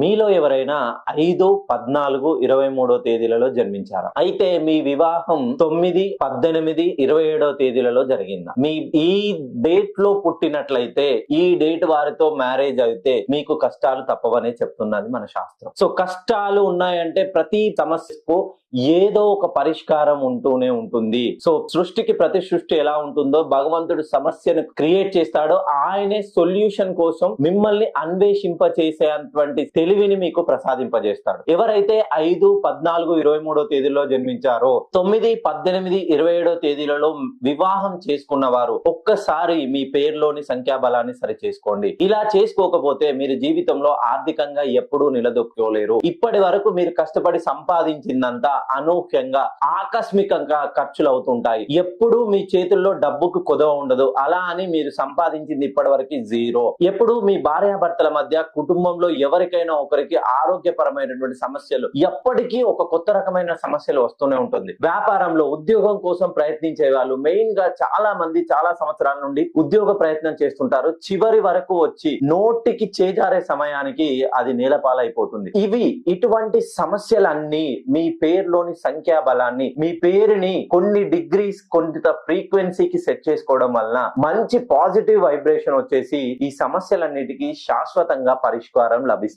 మీలో ఎవరైనా 5, 14, 23 తేదీలలో జన్మించారా? అయితే మీ వివాహం 9, 18, 27 తేదీలలో జరిగిందా? మీ ఈ డేట్ లో పుట్టినట్లయితే ఈ డేట్ వారితో మ్యారేజ్ అయితే మీకు కష్టాలు తప్పవనే చెప్తున్నది మన శాస్త్రం. సో కష్టాలు ఉన్నాయంటే ప్రతి సమస్యకు ఏదో ఒక పరిష్కారం ఉంటూనే ఉంటుంది. సో సృష్టికి ప్రతి సృష్టి ఎలా ఉంటుందో భగవంతుడు సమస్యను క్రియేట్ చేస్తాడో ఆయనే సొల్యూషన్ కోసం మిమ్మల్ని అన్వేషింపచేసేటువంటి తెలివిని మీకు ప్రసాదింపజేస్తాడు. ఎవరైతే 5, 14, 23 తేదీలో జన్మించారో 9, 18, 27 తేదీలలో వివాహం చేసుకున్న వారు ఒక్కసారి మీ పేరులోని సంఖ్యాబలాన్ని సరి చేసుకోండి. ఇలా చేసుకోకపోతే మీరు జీవితంలో ఆర్థికంగా ఎప్పుడూ నిలదొక్కోలేరు. ఇప్పటి వరకు మీరు కష్టపడి సంపాదించిందంతా అనూహ్యంగా ఆకస్మికంగా ఖర్చులు అవుతుంటాయి. ఎప్పుడూ మీ చేతుల్లో డబ్బుకు కొదవ ఉండదు. అలా అని మీరు సంపాదించింది ఇప్పటి వరకు జీరో. ఎప్పుడు మీ భార్యాభర్తల మధ్య కుటుంబంలో ఎవరికైనా ఒకరికి ఆరోగ్యపరమైనటువంటి సమస్యలు ఎప్పటికీ ఒక కొత్త రకమైన సమస్యలు వస్తూనే ఉంటుంది. వ్యాపారంలో ఉద్యోగం కోసం ప్రయత్నించే వాళ్ళు మెయిన్ గా చాలా మంది చాలా సంవత్సరాల నుండి ఉద్యోగ ప్రయత్నం చేస్తుంటారు. చివరి వరకు వచ్చి నోటికి చేజారే సమయానికి అది నేలపాలైపోతుంది. ఇటువంటి సమస్యలన్నీ మీ పేరులోని సంఖ్యాబలాన్ని మీ పేరుని కొన్ని డిగ్రీస్ కొంత ఫ్రీక్వెన్సీకి సెట్ చేసుకోవడం వలన మంచి పాజిటివ్ వైబ్రేషన్ వచ్చేసి ఈ సమస్యలన్నిటికీ శాశ్వతంగా పరిష్కారం లభిస్తుంది.